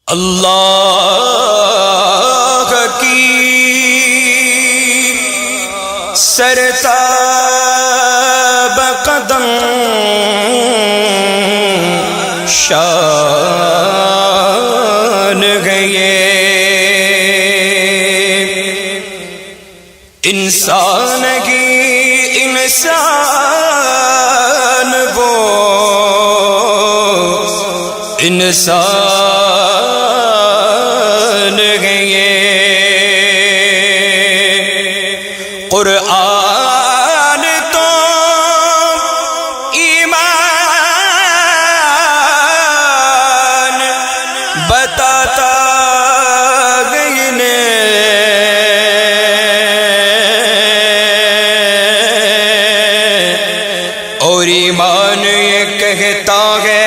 اللہ کی سرتاب قدم شان ہے یہ انسان کی انسان وہ انسان ہے یہ قرآن تو ایمان بتاتا گئی نے اور ایمان یہ کہتا ہے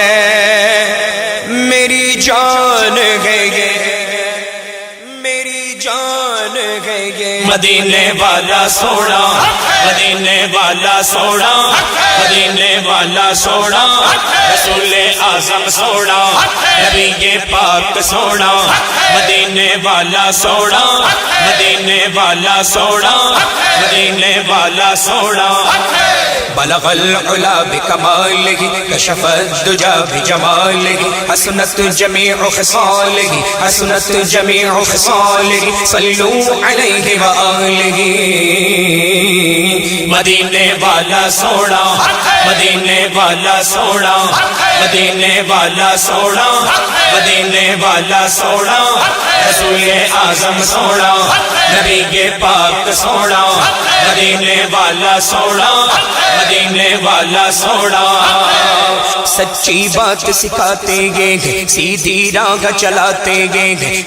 میری جان ہے یہ میری جان ہے یہ مدینے والا سونا مدینے والا سونا مدینے والا سونا رسول اعظم سونا نبی پاک سونا مدینے والا سونا مدینے والا سونا مدینے والا سونا بلغ العلا بکمالہ کشف الدجا بجمالہ حسنت جمیع خصالہ حسنت جمیع خصالہ صلو علیہ وآلہ مدینے والا سونا مدینے والا سونا مدینے والا سونا مدینے والا سونا رسول اعظم سونا نبی پاک سونا مدینے والا سونا مدینے والا سونا سچی بات سکھاتے گے سیدھی راہ چلاتے گے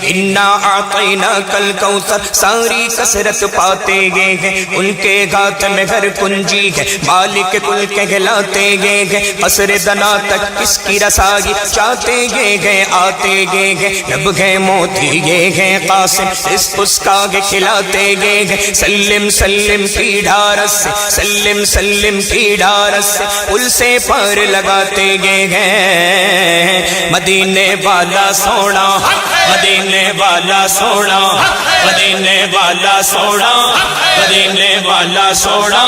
انا اعطیناک الکوثر ساری کثرت پاتے گے ان کے ہاتھ میں گھر کنجی ہے مالک کل کہلاتے گے قصر دنا تک اس کی رسائی چاہتے گے آتے گے جب گئے موتی گے قاسم اس کا کھلاتے گے سلم سلم کی ڈھارس سے سلم سلم کی ڈھارس سے پل سے پار لگاتے گے مدینے والا سونا مدینے والا سونا مدینے والا سونا مدینے والا سونا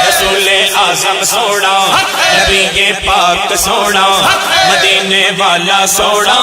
رسول اعظم سونا نبی پاک سونا مدینے والا سونا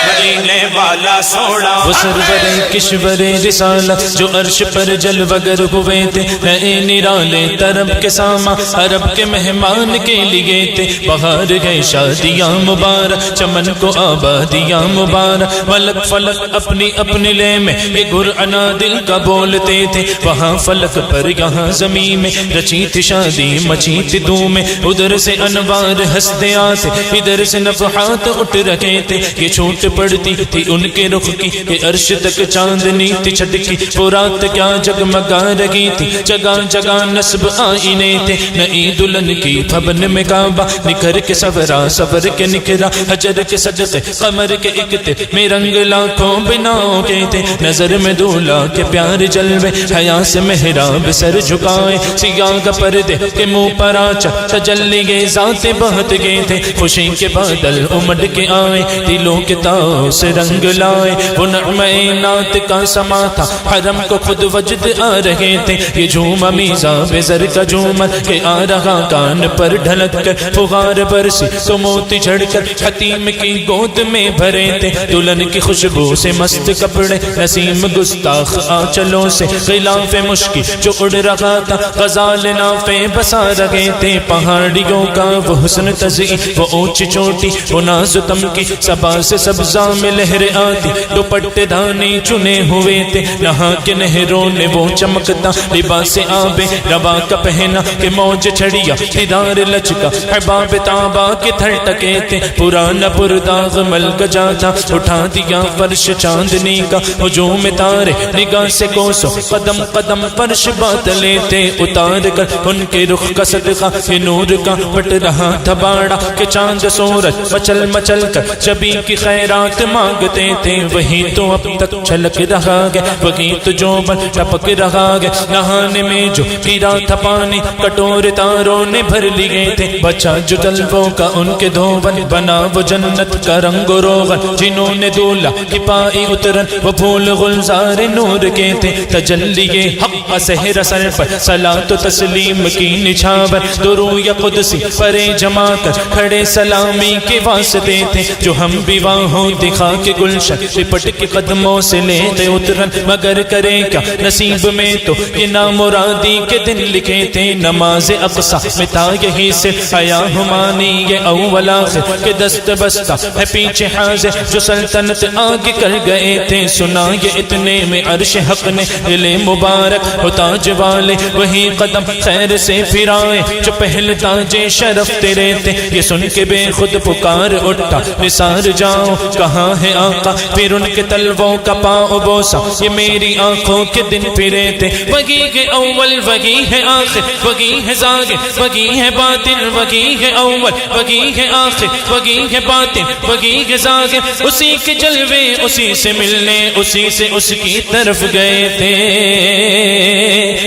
مدینے والا سونا وہ سرور کشور رسالت جو عرش پر جلوہ گر ہوئے تھے نئے نرالے طرب کے ساما عرب کے مہمان کے لیے تھے بہار گئے شادیاں مبارک چمن کو آبادیاں مبارک ملک فلک اپنی اپنی لے میں ایک گرعنا دل کا بولتے تھے وہاں فلک پر یہاں زمین میں رچی تھی شادی مچی تھی دھوم میں ادھر سے انوار ہنستے آتے ادھر سے نفحات اٹھ رکھے تھے یہ چھوٹ پڑتی تھی ان کے رخ کی کہ عرش تک چاندنی تھی چھٹکی وہ رات کیا جگمگا رہی تھی جگہ جگہ نصب آئینے تھے نئی دلہن کی بھون میں کعبہ نکھر کے سورا سور کے نکھرا حجر کے صدقے قمر کے اکتے میں رنگ لاکھوں بناؤں کے تھے نظر میں دولہا کے پیار جلوے حیا سے محراب سر جھکائے سیاہ کا پردے کے منہ پر آچا تجلی گئے ذات بہت گئے تھے خوشی کے بادل امڑ کے آئے دلوں کے تاؤ سے رنگ لائے وہ نعمہ نات کا سما تھا حرم کو خود وجد آ رہے تھے یہ جھوما میزا بزر کا جھومر کہ آ رہا کان پر ڈھلک کر فغار برسی تو موتی جھڑ کر حتیم کی گود میں بھرے تھے دلہن کی خوشبو سے مست کپڑے نسیم گستاخ آنچلوں سے غلاف مشکی جو اڑ رہا تھا غزال نافے بسا رہے تھے پہاڑیوں کا وہ حسن تزئی وہ اونچی چوٹی وہ ناز تم کی سبا سے سبزہ میں لہر آتی دوپٹے دھانی چنے ہوئے تھے نہا کے نہروں نے وہ چمکتا لباس آبے ربا کا پہنا کہ موج چھڑیا دیدار لچکا حباب تابا کے تھر ٹکے تھے پرانا پرداغ مل گجا تھا اٹھا دیا فرش چاندنی کا ہجوم تارے نگاہ سے کوسو قدم قدم فرش بات لیتے اتار کر ان کے رخ کا صدقہ یہ نور کا پٹ رہا تھا باڑا کہ چاند سورج مچل مچل کر جبی کی خیرات مانگتے گئے تھے وہی تو اب تک چھلک رہا گیا، وہی تو جو بن ٹپک رہا گیا، نہانے میں جو گرا تھا پانی کٹورے تاروں نے بھر لیے تھے، بچا جو جلووں کا ان کے دھون، بنا وہ جنت کا رنگ و روغن، جنہوں نے دولہ کی پائی اترن وہ پھول گلزار نور کے تھے، تجلی حق سحر سر پر صلاۃ و تسلیم کی نچھاور، دروی قدسی پرے جما کر کھڑے سلامی کے واسطے تھے، جو ہم بھی وہاں دکھا کے گلشن لپٹ کے قدموں سے لیتے اترن، مگر کرے کیا نصیب میں تو یہ نامرادی کے دن لکھے تھے، نماز اقصی میں تھا یہی سے حیا ہمانی یہ اول آخر کے دست بستہ ہے پیچھے حاضر، جو سلطنت آگے کر گئے تھے، سنا یہ اتنے میں عرش حق نے دل مبارک ہو تاج والے وہی قدم خیر سے پھرائے، جو پہل تاج شرف تیرے تھے، یہ سن کے بے خود پکار اٹھا نثار جاؤ کہاں ہے آقا، پھر ان کے تلووں کا پاؤ بوسا، یہ میری آنکھوں کے دن پھرے تھے، وہی ہے اول وہی ہے آخر، وہی ہے ظاہر وہی ہے باطن، وہی ہے اول وہی ہے آخر، وہی ہے باطن وہی ہے ظاہر، اسی کے جلوے اسی سے ملنے اسی سے اس کی طرف گئے تھے،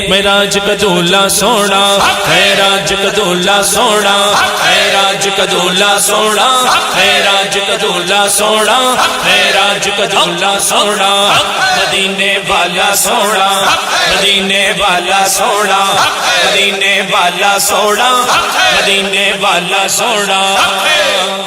معراج کا دولہ سونا معراج کا دولہ سونا معراج کا دولہ سونا معراج کا دولہ سونا معراج کا دولہ سونا، مدینے والا سونا مدینے والا سونا مدینے والا سونا مدینے والا سونا،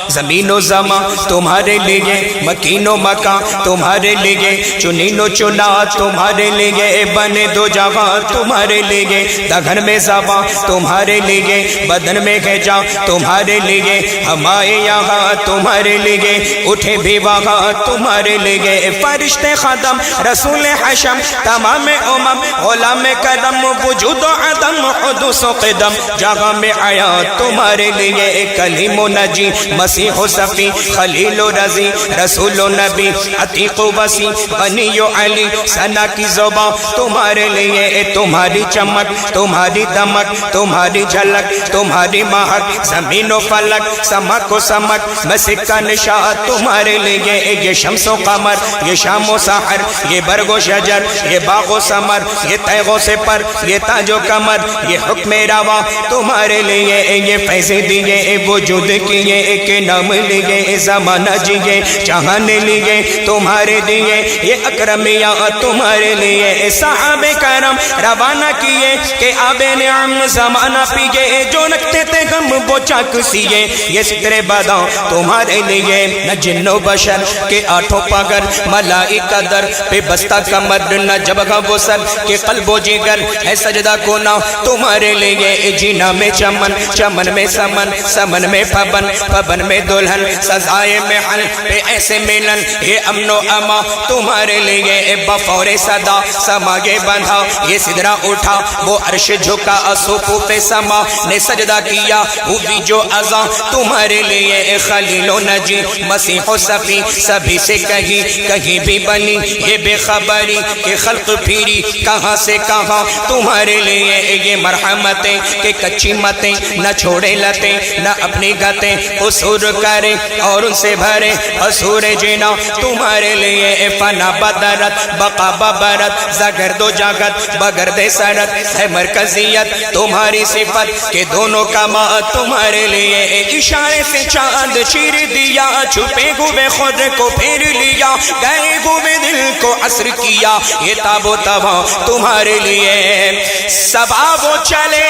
زمین و زمان تمہارے لیے، مکین و مکان تمہارے لیے، چنین و چنا تمہارے لیے، بنے دو جہاں تمہارے لیے، دگن میں زباں تمہارے لیے، بدن میں گھجا تمہارے لیے، ہمارے یہاں تمہارے لیے، اٹھے بھی وہاں تمہارے لیے، فرشتے خدم رسول حشم تمام امم غلام کرم، وجود و عدم حدوث و قدم، جہاں میں آیا تمہارے لیے، کلیم و نجی مسیح و صفی خلیل و رضی رسول و نبی عتیق و وسیع غنی و علی، ثنا کی زبان تمہارے لیے، تمہاری چمک تمہاری دمک تمہاری جھلک تمہاری مہک، زمین و فلک سمک و سمک مسک کا نشان تمہارے لیے، یہ شمس و قمر یہ شام و سحر یہ برگ و شجر یہ باغ و ثمر یہ تیغ و سپر یہ تاج و کمر، یہ حکم روا تمہارے لیے، یہ فیض دیے وجود کیے، ایک نام لیے زمانہ جیے، چاہنے لیے تمہارے دیے، یہ اکرمیاں تمہارے لیے، صحابہ کرم روانہ کیے کہ آب نعم زمانہ پیے، جو رکھتے تھے ہم وہ چاک سیے، یہ ستر بداں تمہارے لیے، نہ جن و بشر کے آٹھوں پگر، ملائکہ در پہ بستہ کمر، نہ جبہ وہ سر کہ قلب و جگر ہے سجدہ کونا تمہارے لیے، جینا میں چمن چمن میں سمن سمن میں پبن پبن میں دلہن، سزائے محل پہ ایسے ملن، یہ امن و اما تمہارے لیے، بفور صدا سماگے بندھا یہ سدرہ اٹھا وہ عرش جھکا، اصوفو پہ سما نے سجدہ کیا، ہوئی جو ازاں تمہارے لیے، خلیل و نجی مسیح و صفی سبھی سے کہیں بھی بنی یہ بے خبری کہ خلق پھیری کہاں سے کہاں تمہارے لیے، یہ مرحمتیں کہ کچی متیں نہ چھوڑے لتیں نہ اپنی گتیں قصور کرے اور ان سے بھرے حصور جینا تمہارے لیے، فنا بدرت بقا ببرت زگرد و جاگت بگرد سرت ہے مرکزیت تمہاری صفت کہ دونوں کما تمہارے لیے، اشارے سے چاند چیر دیا، چھپے ہوئے خود کو پھیر لیا، گئے ہوئے دل کو عصر کیا، یہ تاب و تواں تمہارے لیے، صبا وہ چلے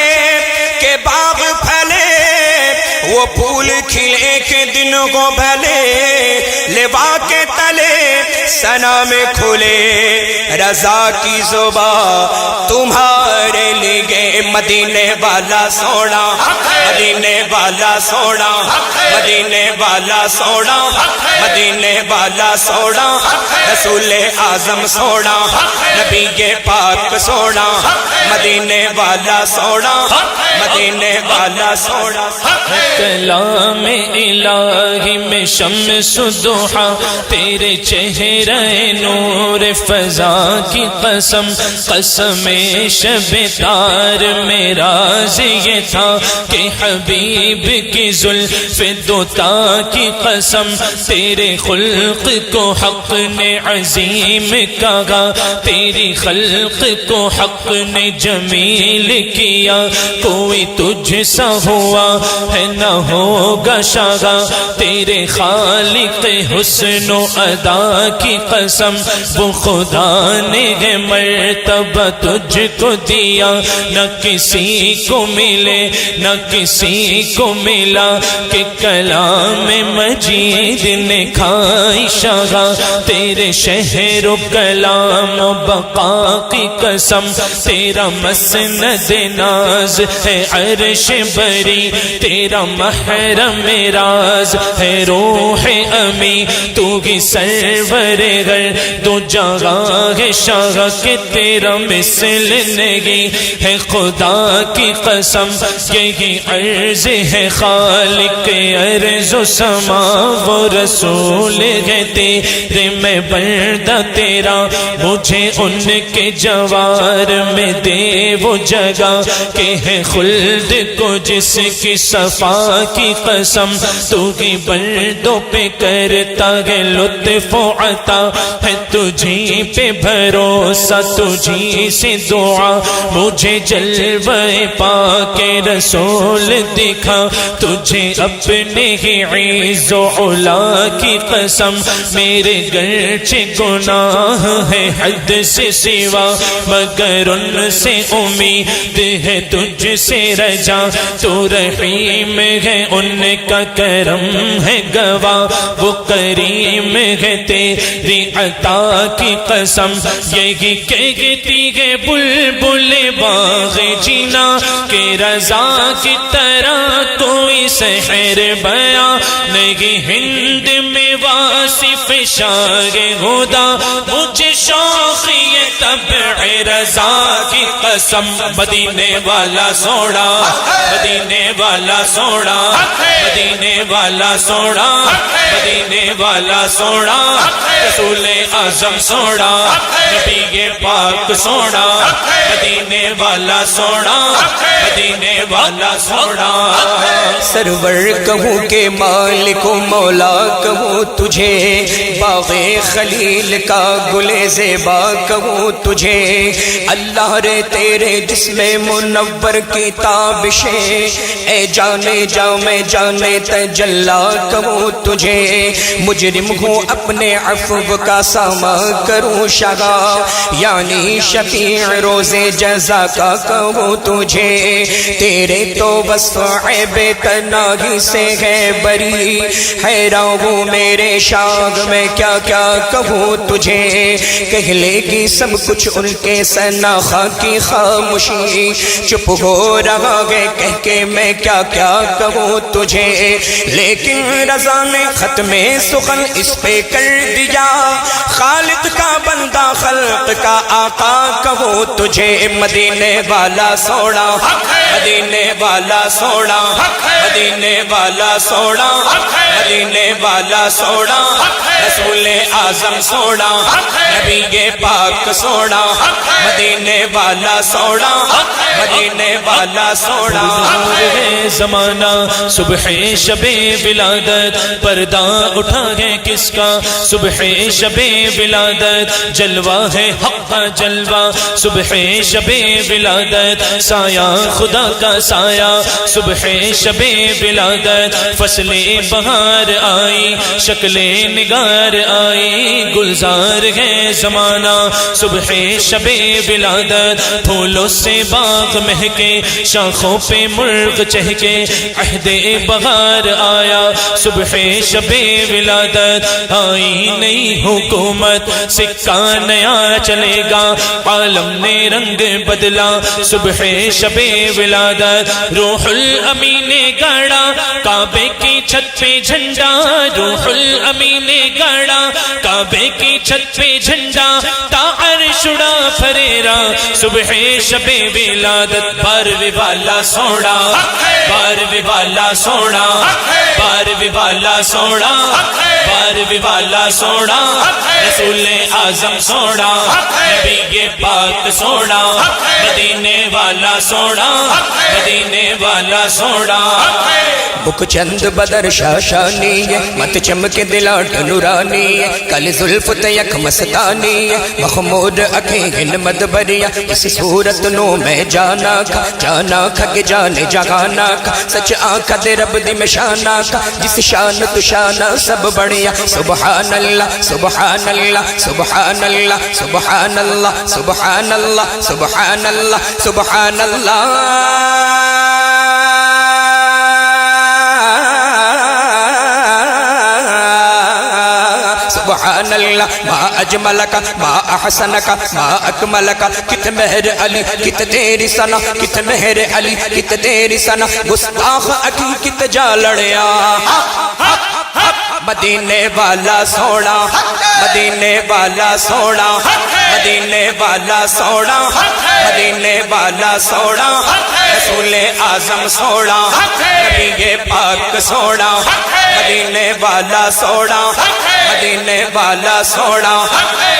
کہ باغ پھلے وہ پھول کھلے کے دن کو بھلے، لوا کے تلے سنا میں کھلے رضا کی زبان تمہارے لیے، مدینے والا سونا مدینے والا سونا مدینے والا سونا مدینے والا سونا، رسول اعظم سونا نبی پاک سونا، مدینے والا سونا مدینے والا سونا کلام الہی میں شمس ضحیٰ تیرے چہرے نور فضا کی قسم قسم شب تار میں راز یہ تھا کہ حبیب کی زلف دوتا کی قسم تیرے خلق کو حق نے عظیم کہا تیری خلق کو حق نے جمیل کیا کوئی تجھ سا ہوا ہے نہ ہوگا شاگا تیرے خالق حسن و ادا کی قسم وہ خدا نے ہے مرتبہ تجھ کو دیا نہ کسی کو ملے نہ کسی کو ملا کہ کلام مجید نے کھائی شاگا تیرے شہر و کلام و بقا کی قسم تیرا مسند ناز ہے عرش بری تیرا محرم راز ہے روح امی تو ہی سرور گھر تو جگہ ہے شاہ کہ تیرا مثل نہیں ہے خدا کی قسم یہی عرض ہے خالق ارض و سما وہ رسول ہے تیرے میں بندہ تیرا مجھے ان کے جوار میں دے وہ جگہ کہ ہے خلد کو جس کی صفا کی قسم تو ہی بندوں پہ کرتا ہے لطف و عطا ہے تجھی پہ بھروسہ تجھی سے دعا مجھے جلوہ پاک رسول دکھا تجھے اپنے ہی عز و علا کی قسم میرے گرچہ گناہ ہے حد سے سوا مگر ان سے امید ہے تجھ سے رجا تو رحیم ہے ان کا کرم ہے گواہ وہ کریم ہے تیری عطا کی قسم یہی کہتی ہے بلبل باغ جینا کہ رضا کی طرح کوئی سحر بیاں نہیں ہند میں واصف شاہ خدا مجھے شوق یہ طبع رضا کی قسم مدینے والا سوڑا مدینے والا سوڑا مدینے والا سوڑا مدینے والا سوڑا رسول اعظم سوڑا نبی پاک سوڑا مدینے والا سوڑا مدینے والا سوڑا سرور کہوں کہ مالک و مولا کہوں تجھے باغ خلیل کا گل زیبا کہوں تجھے اللہ رے تیرے جسم منور کی تابشیں اے جانے جا میں جانے تجلا کہوں تجھے مجرم ہوں اپنے عفو کا ساما کروں شگا یعنی شفیع روز جزا کا کہوں تجھے تیرے تو وصف عیب تناہی سے ہے بری حیران ہوں میرے شاگ میں کیا کیا کہوں تجھے کہہ لے گی سب کچھ ان کے سناخا کی خاموشی چپ ہو رہا ہے کہہ کے میں کیا کیا کہوں تجھے لیکن رضا نے ختم سخن اس پہ کر دیا خالق کا بندہ خلق کا آقا کہوں تجھے مدینے والا سوڑا مدینے والا سوڑا مدینے والا سوڑا مدینے والا سوڑا رسول اعظم سوڑا نبی پاک سوڑا مدینے والا سوڑا مدینے والا سوڑا زمانہ صبح شب ولادت پردہ اٹھا ہے کس کا صبح شب ولادت جلوہ ہے حق کا جلوہ صبح شب ولادت سایہ خدا کا سایہ صبح شب ولادت فصل بہار آئی شکل نگار آئی گلزار ہے زمانہ صبح شب ولادت پھولوں سے باغ مہکے شاخوں پہ مرغ چہکے عہد بہار آیا صبح شب ولادت آئی نئی حکومت سکہ نیا چلے گا عالم نے رنگ بدلا صبح شب ولادت روح الامین گڑا کعبے کی چھت پہ جھنڈا روح الامین نے گاڑا کعبے کی چھت پہ جھنڈا تا عرش اڑا پھریرا صبح شب ولادت بارویں والا سونا بارویں والا سونا بارویں والا سونا بارویں والا سونا رسول اعظم سونا نبی پاک سونا مدینے والا سونا مدینے والا سونا بک چند بدر شاشانی مت چمک دلاٹ نورانی کل زلف تیک مستانی محمود اکھیں مدبریا اس صورت نو میں جانا کھا کہ جانے جہانا کھا سچ آنکھا دے رب دی میں شانا کھا جس شان تو شانا سب بڑھیا سبحان اللہ سبحان اللہ سبحان اللہ سبحان اللہ سبحان اللہ سبحان اللہ سبحان اللہ سبحان اللہ ما اجملک ما احسنک ما اکملک کت مہر علی کت تیری سنا کت مہر علی کت تیری سنا گستاخ اکی کت جا لڑیا مدینے والا سونا مدینے والا سونا مدینے والا سونا مدینے والا سونا رسول اعظم سونا نبی پاک سونا مدینے والا سونا مدینے والا سونا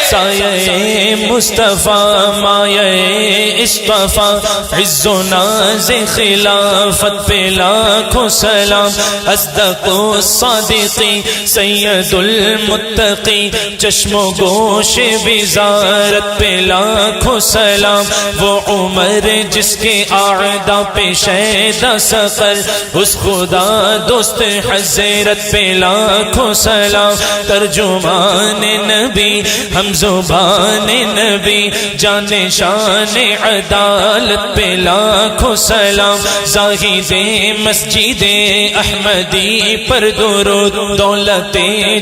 سایہ مصطفیٰ مایہ اصطفیٰ عز و ناز خلافت پہ لاکھوں سلام اصدق الصادقی سید المتقی چشم و گوش وزارت پہ لاکھوں سلام وہ عمر جس کے اعداء پہ شیدا سقر اس خدا دوست حضرت پہ لاکھوں سلام ترجمان نبی ہم زبان نبی جان شان عدالت پہ لاکھوں سلام زاہد مسجد احمدی پر درود دولت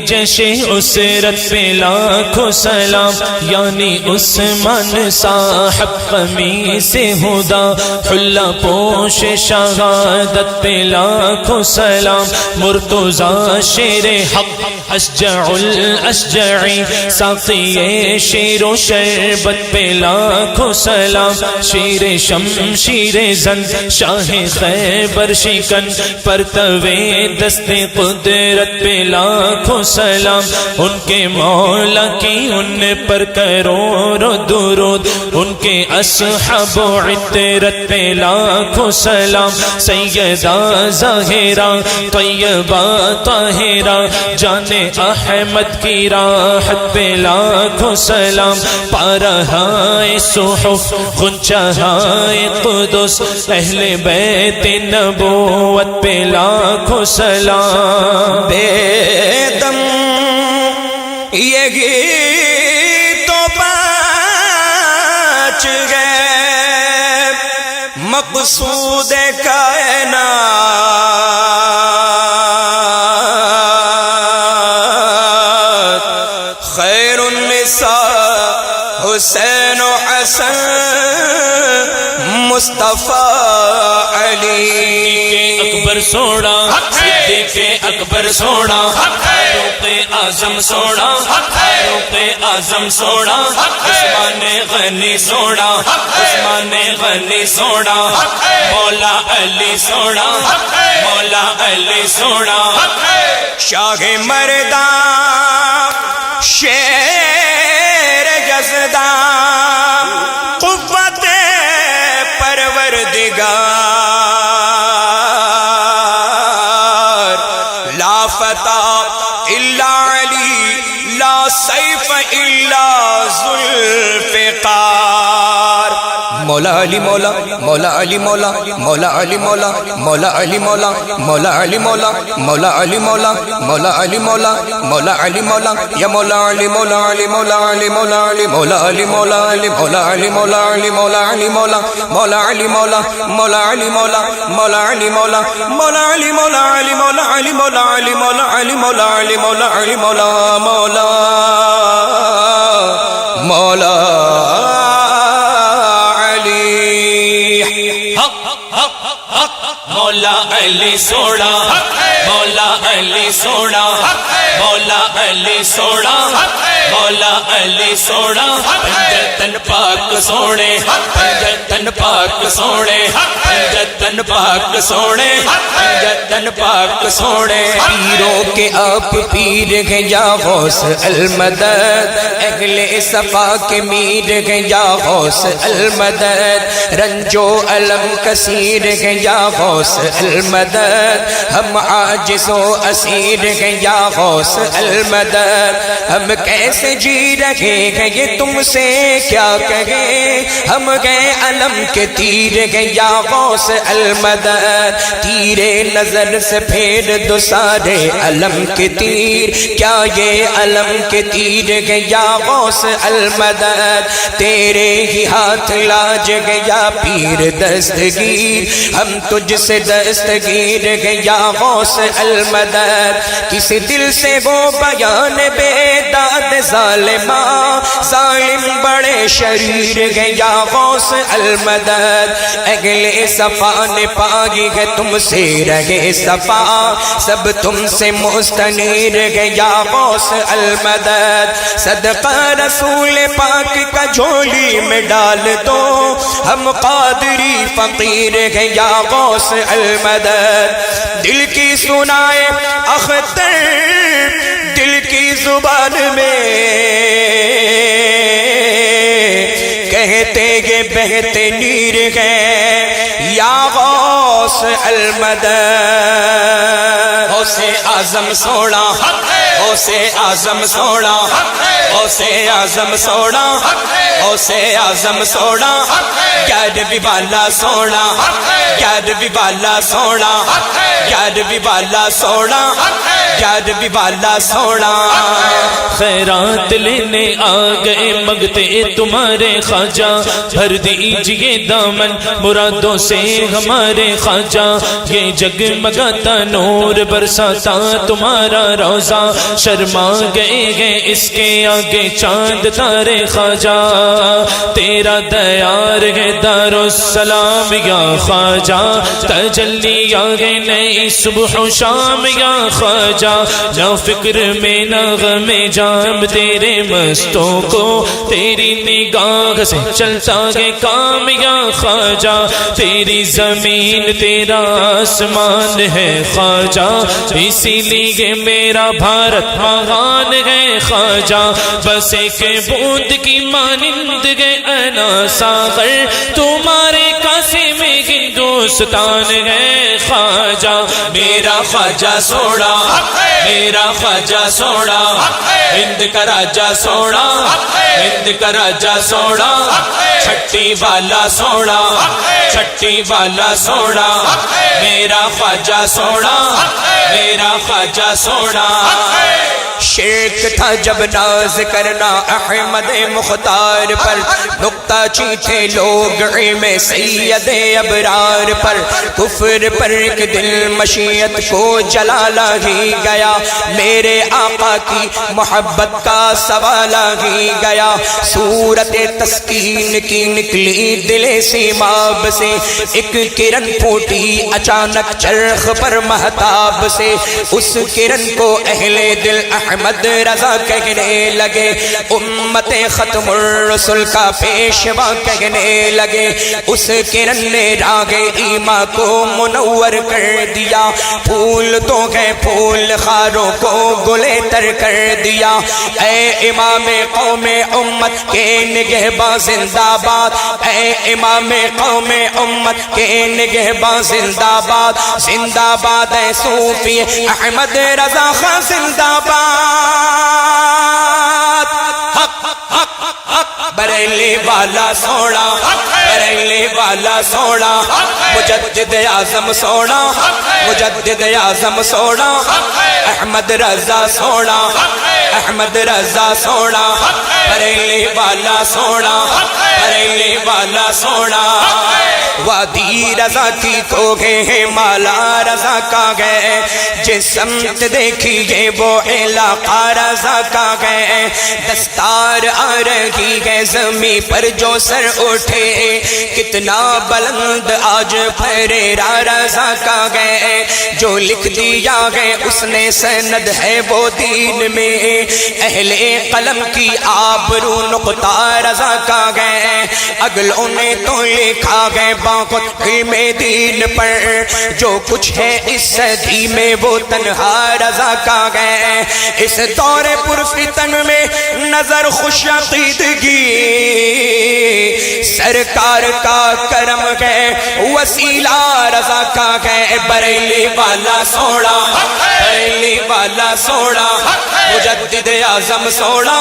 جش اسرت پہ لاکھوں سلام یعنی عثمان صاحب قمیص ہدا حلہ پوش شہادت پہ لاکھوں سلام مرتضی شیر حق اشجع الاشجعی ساقی شیر و شربت پہ لاکھوں سلام شیر شمشیر زن شاہ خیبر شکن پرتوے دست قدرت پہ لاکھوں سلام ان کے مولا کی ان پر کروڑ درود ان کے اصحاب و عطرت پہ لاکھوں سلام سیدہ ظاہرہ طیبہ طاہرہ جان احمد کی راحت پہ لاکھوں سلام پا رہا صحف غنچہ قدس اہل بیت نبوت پہ لاکھوں سلام بے دم یہ گیت تو بچ گئے مقصود کائنات خیر النساء حسین و حسن مصطفیٰ علی اکبر سونا صدیق اکبر سونا فاروق اعظم سونا فاروق اعظم سونا عثمان غنی سونا عثمان غنی سونا مولا علی سونا مولا علی سونا شاہ مردان شیر جزدان قوت پروردگار لا فتح الا علی لا سیف الا ذوالفقار مولا علی مولا مولا علی مولا مولا علی مولا مولا علی مولا مولا علی مولا مولا علی مولا مولا علی مولا مولا علی مولا یا مولا علی مولا علی مولا علی مولا علی مولا علی مولا علی مولا علی مولا علی مولا علی مولا مولا علی مولا مولا علی مولا مولا علی مولا مولا علی مولا علی مولا علی مولا علی مولا علی مولا علی مولا علی مولا مولا مولا مولا علی سونا مولا علی سونا مولا علی سونا مولا علی سونا پنجتن پاک سونے پنجتن پاک سونے پنجتن پاک سونے پنجتن پاک سونے پیروں کے آپ پیر ہیں یا غوث المدد اہل صفا کے میر ہیں یا غوث المدد رنج و علم کثیر ہیں یا غوث المدد ہم عاجز و اسیر ہیں یا غوث المدد ہم کیسے جی رہے ہیں یہ تم سے کیا کہیں ہم گئے علم کے تیر ہیں یا غوث المدد تیرے نظر سے پھیر دو سارے علم کے تیر کیا یہ علم کے تیر ہیں یا غوث المدد تیرے ہی ہاتھ لاج گیا پیر دستگیر ہم تجھ سے دستگیر ہیں یا غوث المدد کس دل سے وہ بیان بے داد ظالمہ ظالم بڑے شریر ہیں یا غوث المدد اہل صفا نے پائی ہے تم سے رہے صفا سب تم سے مستنیر ہے یا غوث المدد صدقہ رسول پاک کا جھولی میں ڈال دو ہم قادری فقیر ہیں یا غوث المدد دل کی سنائے اختر دل کی زبان میں کہتے یہ بہتے نیر ہیں یا غوث المدد غوث اعظم سونا غوث اعظم سونا غوث اعظم سونا غوث اعظم سونا گیارہویں والا سونا گیارہویں والا سونا گیارہویں والا سونا گیارہویں والا سونا خیرات لینے آ گئے مگتے تمہارے خواجہ بھر دیجئے دامن مرادوں سے ہمارے خواجہ یہ جگمگاتا نور برساتا تمہارا روزہ شرما گئے ہیں اس کے آگے چاند تارے خواجہ تیرا دیار ہے دار السلام یا خواجہ تجلی آگے نئی صبح و شام یا خواجہ نہ فکر میں نہ غم جام تیرے مستوں کو تیری نگاہ سے چلتا گے کام یا خواجہ تیری زمین تیرا آسمان ہے خواجہ اسی لیے میرا بھارت مہان ہے خواجہ بس ایک بوند کی مانند گے انا ساغر تمہارے کاسے میں ہندوستان ہے خواجہ میرا خواجہ سونا میرا خواجہ سونا ہند کا راجہ سونا ہند کا راجہ سونا چھٹی والا سونا چھٹی والا سونا میرا خواجہ سونا میرا خواجہ سونا شرک تھا جب ناز کرنا احمد مختار پر نکتہ چیٹھے لوگ علم سید ابرار پر کفر پر ایک دل مشیت کو جلالا ہی گیا میرے آقا کی محبت کا سوالا ہی گیا صورت تسکین کی نکلی دل سیماب سے ایک کرن پھوٹی اچانک چرخ پر مہتاب سے اس کرن کو اہل دل احمد رضا کہنے لگے امت ختم الرسل کا پیشوا کہنے لگے اس کرن نے راگ ایما کو منور کر دیا پھول تو گئے پھول خاروں کو گلے تر کر دیا اے امام قوم امت کے نگہباں زندہ باد اے امام قوم امت کے نگہباں زندہ باد زندہ باد اے صوفی احمد رضا خان زندہ باد بریلی والا سونا بریلی والا سونا مجدد اعظم سونا مجدد اعظم سونا احمد رضا سونا احمد رضا سونا بریلی والا سونا بریلی والا سونا وادی رضا کی کو گئے ہیں مالا رضا کا گئے جس سمت دیکھیے وہ علاقہ رضا کا گئے دستار آ رہی ہے زمین پر جو سر اٹھے کتنا بلند آج پھریرا رضا کا گئے جو لکھ دیا ہے اس نے سند ہے وہ دین میں اہل قلم کی آبرو نقطہ رضا کا گئے اگلوں نے تو لکھا گئے باقت علم دین پر جو کچھ ہے اس صدی میں وہ تنہا رضا کا گئے اس دور پرفتن میں نظر خوش عقیدگی سرکار کا کرم ہے وسیلہ رضا کا گئے بریلی والا سونا بریلی والا سونا مجدد اعظم سونا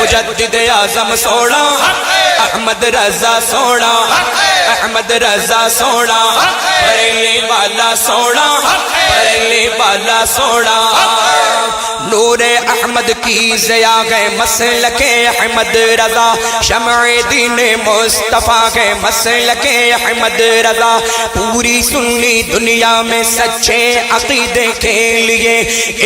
مجدد اعظم سونا احمد رضا سونا احمد رضا سونا بریلی والا سونا بریلی والا سونا نور احمد کی ضیا گئے مسلک احمد رضا شمع دین مصطفیٰ گئے مسلک احمد رضا پوری سنی دنیا میں سچے عقیدے کے لیے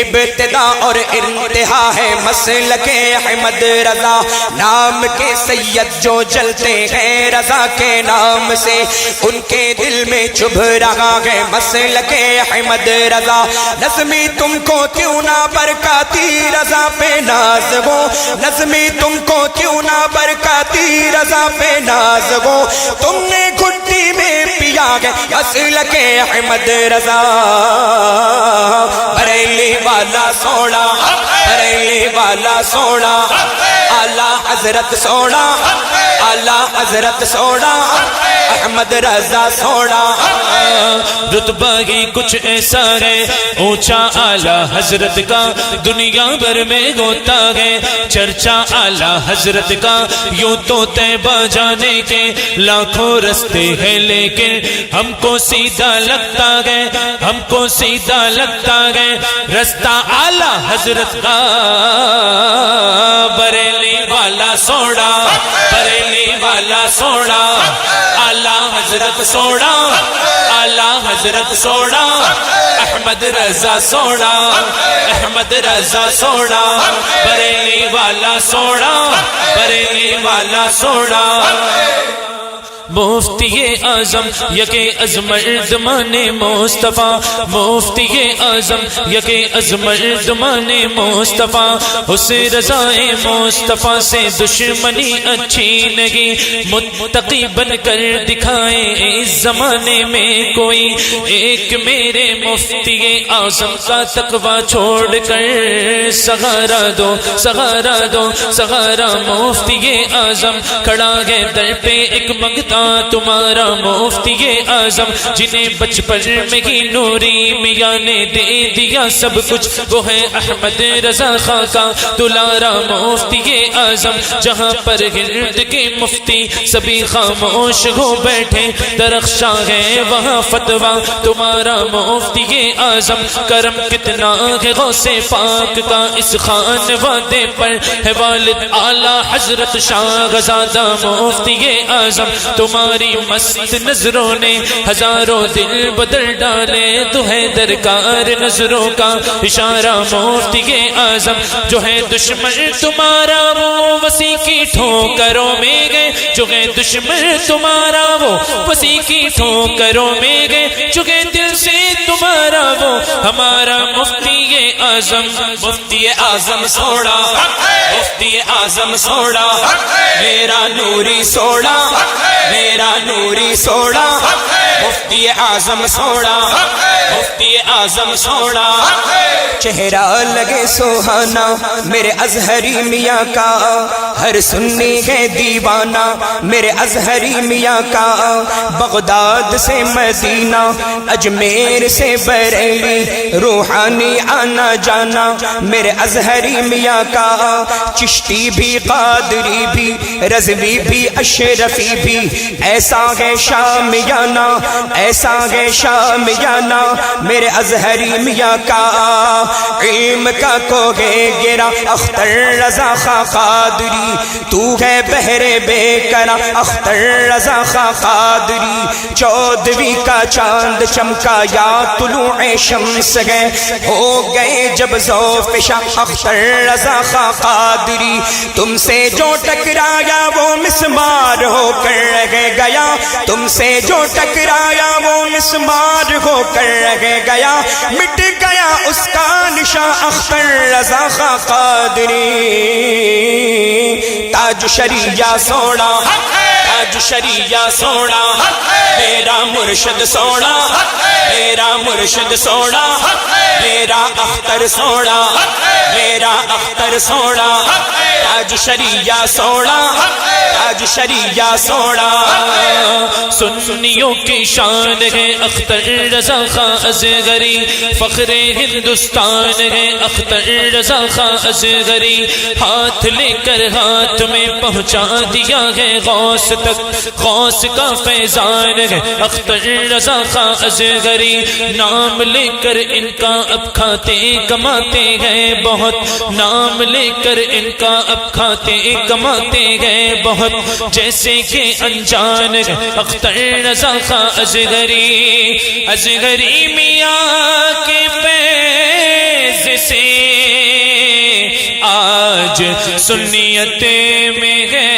ابتدا اور انتہا ہے مسلک احمد رضا نام کے سید جو جلتے ہیں رضا کے نام سے ان کے دل میں چبھ رہا ہے مسلک احمد رضا نظمی تم کو کیوں نہ برکاتی رضا پہ ناز ہو نظمی تم کو کیوں نہ برکاتی رضا پہ ناز ہو تم نے گھٹی میں پیا گئے مسلک احمد رضا بریلی والا سونا بریلی والا سونا اعلیٰ حضرت سونا اعلیٰ حضرت سونا احمد رضا سونا رتبہ ہی کچھ ایسا ہے اونچا اعلیٰ حضرت کا دنیا بھر میں ہوتا ہے چرچا اعلیٰ حضرت کا یوں تو طیبہ جانے کے لاکھوں رستے ہیں لیکن ہم کو سیدھا لگتا ہے ہم کو سیدھا لگتا ہے رستہ اعلیٰ حضرت کا بریلی والا سونا بریلی والا سونا اعلیٰ حضرت سونا اعلیٰ حضرت سونا احمد رضا سونا احمد رضا سونا بریلی والا سونا بریلی والا سونا مفتی اعظم یک ازمردمان مصطفیٰ مفتی اعظم یک ازمردمان مصطفیٰ اس رضا مصطفیٰ سے دشمنی اچھی نہیں متقی بن کر دکھائے اس زمانے میں کوئی ایک میرے مفتی اعظم کا تقوی چھوڑ کر سہارا دو سہارا دو سہارا مفتی اعظم کھڑا ہے در پہ ایک منگتا تمہارا مفتی اعظم جنہیں بچپن میں ہی نوری میاں نے دے دیا سب کچھ وہ ہے احمد رضا خاں کا دلارا مفتی اعظم جہاں پر ہند کے مفتی سبھی خاموش ہو بیٹھے درخشاں ہے وہاں فتویٰ تمہارا مفتی اعظم کرم کتنا ہے غوث پاک کا اس خان وادے پر ہے والد اعلیٰ حضرت شاہزادہ مفتی اعظم تمہاری مست نظروں نے ہزاروں دل بدل ڈالے تو ہے درکار نظروں کا اشارہ مفتی اعظم جو ہے دشمن تمہارا وہ وسیع کی ٹھوکروں میں گئے جو ہے دشمن تمہارا وہ وسیع کی ٹھوکروں میں گئے جو ہے دل سے تمہارا وہ ہمارا مفتی اعظم مفتی اعظم سونا مفتی اعظم سونا میرا نوری سونا میرا نوری سونا مفتی اعظم سونا مفتی اعظم سونا چہرہ لگے سوہانا میرے ازہری میاں کا ہر سنی ہے دیوانہ میرے ازہری میاں کا بغداد سے مدینہ اجمیر سے بریلی روحانی آنا جانا میرے ازہری میاں کا چشتی بھی قادری بھی رضوی بھی اشرفی بھی ایسا ہے شامیانہ ایسا ہے شامیانہ میرے ازہری میاں کا، علم کا کوہ گرا اختر رضا خاں قادری، تو ہے بحر بے کرا اختر رضا خاں قادری، 14ویں کا چاند چمکا یا طلوع شمس ہے، ہو گئے جب ذوق شاہ اختر رضا خاں قادری، تم سے جو ٹکرایا وہ مسمار ہو کر رہ گیا، تم سے جو ٹکرایا وہ مسمار ہو کر رہ گیا، مٹ گیا اس کا نشان اختر رضا خاں قادری، تاج شریعہ سونا، تاج شریعہ سونا، میرا مرشد سونا، میرا مرشد سونا، میرا اختر سونا، میرا اختر سونا، تاج شریعہ سونا، تاج شریعہ سونا، سنیوں کی شان ہے اختر رضا خاں اصغری، فخر ہندوستان ہے اختر رضا خاں اصغری، ہاتھ لے کر ہاتھ میں پہنچا دیا ہے غوث تک، غوث کا فیضان ہے اختر رضا خاں اصغری، نام لے کر ان کا اب کھاتے کماتے ہیں بہت، نام لے کر ان کا اب کھاتے کماتے ہیں بہت، جیسے کہ انجان ہے اختر رضا خاں اصغری، اصغری میاں کے فیض سے آج سنیت میں ہے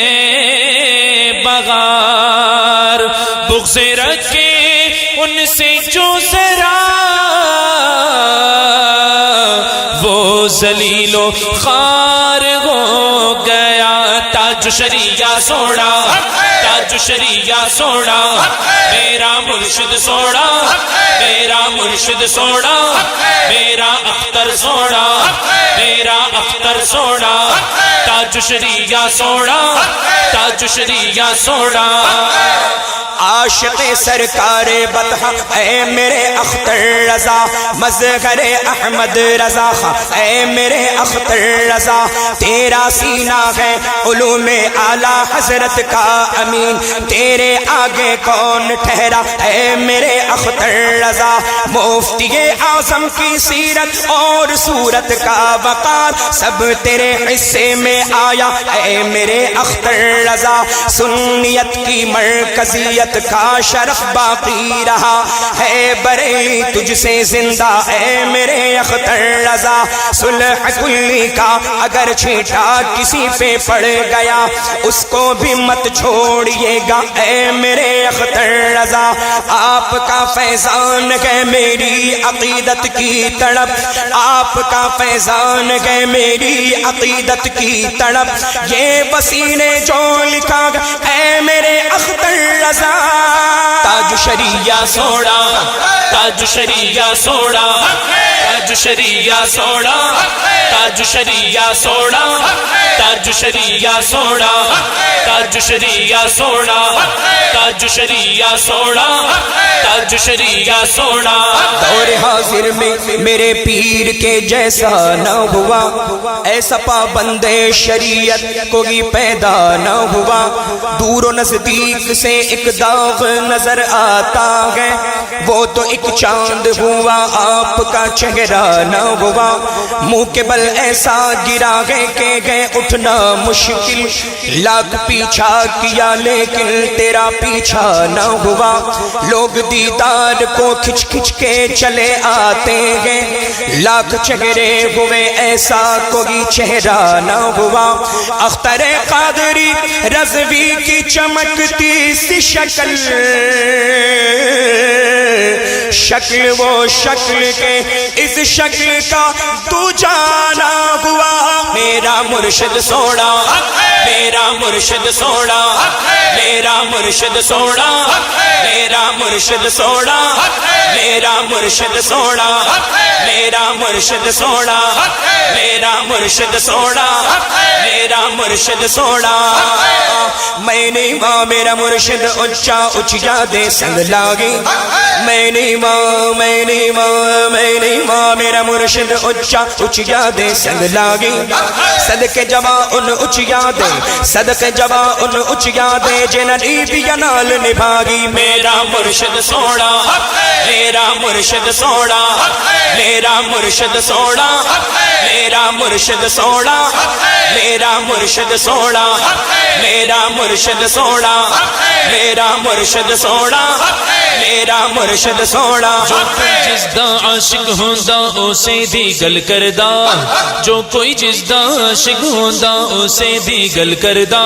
بغار، بغض رکھے ان سے جو ذرا وہ ذلیل و خوار ہو گیا، تاج شریعہ سونا، تاج شریعہ سونا، میرا مرشد سونا، میرا مرشد سونا، میرا اختر سونا، میرا اختر سونا، تاج شریعہ سونا، تاج شریعہ سونا، عاشق سرکار بطحہ اے میرے اختر رضا، مظہر احمد رضا خاں اے میرے اختر رضا، تیرا سینہ ہے علوم اعلیٰ حضرت کا امین، تیرے آگے کون ٹھہرا اے میرے اختر رضا، مفتی اعظم کی سیرت اور صورت کا وقار سب تیرے حصے میں آیا اے میرے اختر رضا، سنیت کی مرکزیت کا شرف باقی رہا ہے بریلی تجھ سے زندہ اے میرے اختر رضا، صلح کلی کا اگر چھیٹا کسی پہ پڑ گیا اس کو بھی مت چھوڑیے گا اے میرے اختر رضا، آپ کا فیضان ہے میری عقیدت کی تڑپ، آپ کا فیضان ہے میری عقیدت کی تڑپ، یہ وسیع نے جو لکھا اے میرے اختر رضا، تاج شریعہ سونا، تاج شریعہ سونا، تاج شریعہ سونا، تاج شریعہ سونا، تاج شریعہ سونا، تاج شریعہ سونا، تاج شریعہ سونا، تاج شریعہ سونا، دور حاضر میں میرے پیر کے جیسا نہ ہوا، ایسا پابند شریعت کوئی پیدا نہ ہوا، دور و نزدیک سے ایک داغ نظر آتا ہے، وہ تو ایک چاند ہوا آپ کا چہرہ نہ ہوا، منہ کے بل ایسا گرا ہے کہ گئے اٹھنا مشکل، لاکھ پیچھا کیا لیکن تیرا پیچھا نہ ہوا، لوگ دیدار کو کھچ کھچ کے چلے آتے ہیں، لاکھ چہرے ہوئے ایسا کوئی چہرہ نہ ہوا، اختر قادری رضوی کی چمکتی سی شکل، شکل وہ شکل کے اس شکل کا تو جانا ہوا، میرا مرشد سونا، میرا مرشد سونا، میرا مرشد سونا، میرا مرشد سونا، میرا مرشد سونا، میرا مرشد سونا، میرا مرشد سونا، میرا مرشد سونا، میں نہیں ماں میرا مرشد اچھا اچھا دے سنگ لاگی، میں نہیں ماں میں نہیں ماں میں نہیں ماں میرا مرشد اچھا اچھا دے سنگ لاگی، صدقے جوان ان اچھا دے صدقے جوا ان اچیا دے جنہی بھی نال نبھاگی میرا مرشد سونا میرا مرشد سونا میرا مرشد سونا میرا مرشد سونا میرا مرشد سونا میرا مرشد سونا میرا مرشد سونا میرا مرشد سونا جو کوئی جس دا عاشق ہوندا اسے دی گل کردا جو کوئی جس دا عاشق ہوندا اسے دی گل کردا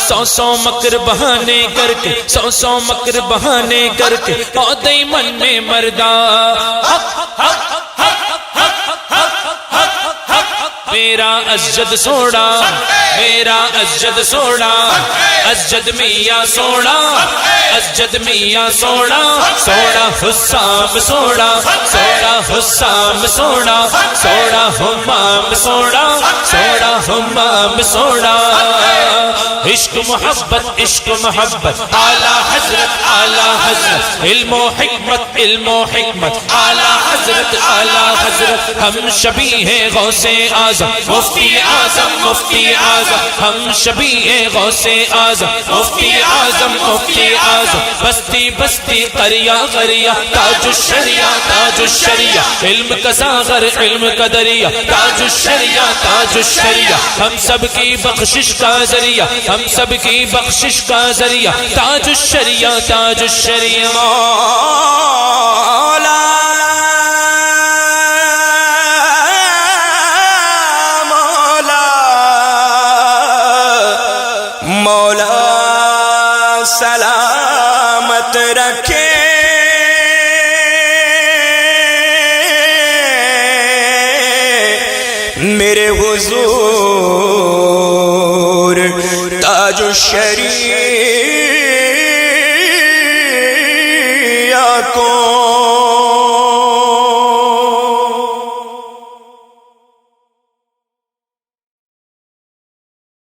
سو سو مکر بہانے کر کے سو سو مکر بہانے کر کے آدھے من میں مردا میرا اسجد سونا میرا اسجد سونا اسجد میاں سونا اسجد میاں سونا سونا حسام سونا سونا حسام سونا سونا حمام سونا سونا حمام سونا عشق محبت اعلی حضرت علم و حکمت اعلی حضرت ہم شبیہ غوث اعظم مفتی اعظم ہم شبیہ غوث اعظم مفتی اعظم بستی قریہ تاج الشریعہ علم کا ساغر علم کا دریا تاج الشریعہ ہم سب کی بخشش کا ذریعہ ہم سب کی بخشش کا ذریعہ تاج الشریعہ مولا سلامت رکھے میرے حضور تاج الشریعہ